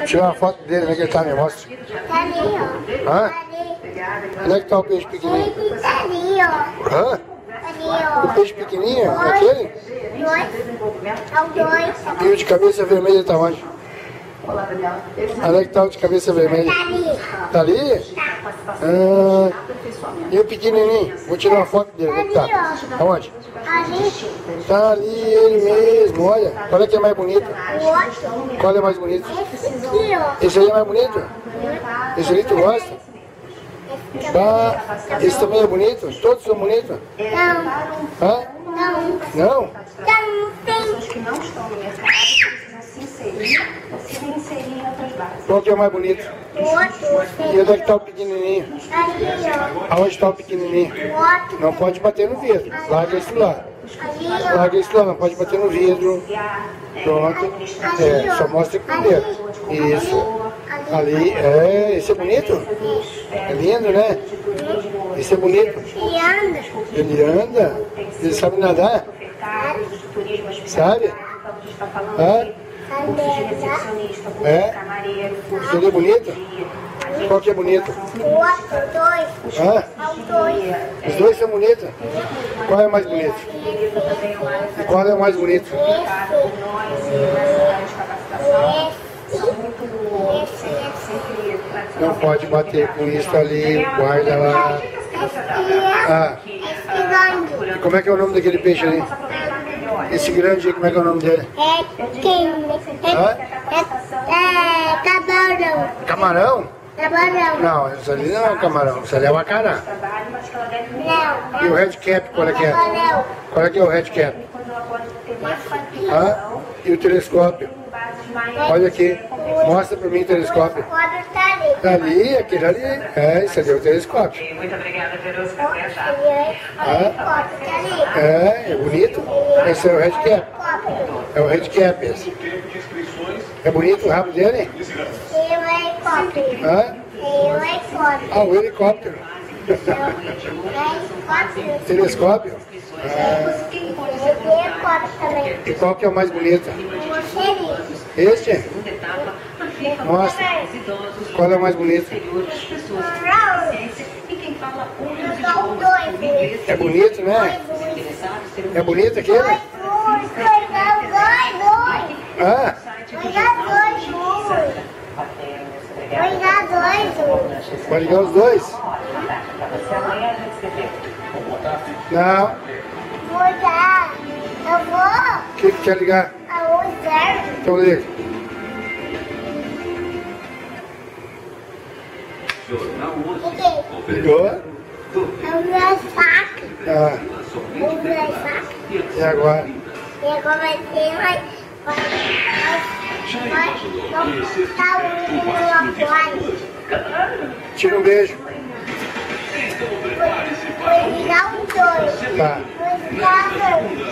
Tira uma foto dele, onde é que ele tá, me mostra. Tá ali, ó. Hã? Tá ali. Onde é que tá o peixe pequenininho? Ele tá ali, ó. Hã? Ali, ó. O peixe pequenininho? É aquele? Dois. É o dois. E o de cabeça vermelha tá onde? Onde é que tá o de cabeça vermelha? Tá ali. Tá ali? Ah, e o pequenininho? Vou tirar uma foto dele, onde é que tá? Aonde? Ali. Tá ali ele mesmo, olha. Qual é que é mais bonito? O outro. Qual é mais bonito? Esse aqui, ó. Esse aí é mais bonito? Esse ali tu gosta? Tá. Esse também é bonito? Todos são bonitos? Não. Hã? Não. Não? Não tem. Que não estão no mercado precisam se inserir em outras bases. Qual que é o mais bonito? O outro. E onde é que tá o pequenininho? Ali, ó. Aonde tá o pequenininho? O outro. Não pode bater no vidro. Larga isso lá. Ali, ó. Larga isso lá, não pode bater no vidro. Pronto. É, só mostra com o dedo. Isso. Ali, esse é bonito? É lindo, né? Esse é bonito. E anda. Ele anda? Ele sabe nadar? Sabe? Hã? É? Ele é bonito? Qual que é bonito? O outro, dois. Hã? É o dois. Os dois são bonitos? Qual é o mais bonito? E qual é o mais bonito? Não pode bater com isso ali, guarda lá. Ah, e como é que é o nome daquele peixe ali? Esse grande aí, como é que é o nome dele? É quem? Hã? É camarão. Camarão? Camarão. Não, isso ali não é um camarão, isso ali é o acará. Não. E o red cap, qual é que é? Camarão. Qual é que é o red cap? Hã? E o telescópio? Olha aqui, mostra pra mim o telescópio. O outro tá ali. Tá ali, aquele ali. É, isso ali é o telescópio. Muito obrigada, Veroso. É bonito? Esse é o red cap. É o red cap esse. É bonito o rabo dele? Hã? Ah, o helicóptero. Telescópio? E qual que é o mais bonito? Este? Mostra. Qual é o mais bonito? É bonito, né? É bonito aquele? Ah, pode ligar os dois? Não. Eu vou. O que quer ligar? Eu vou usar. Então liga. Ligou? Eu vou a faca. Ah, Eu vou a faca. e agora? E agora vai ter vai botar o no aquário. Tira um beijo. Vou ligar os dois. Tá. Vou ligar os dois.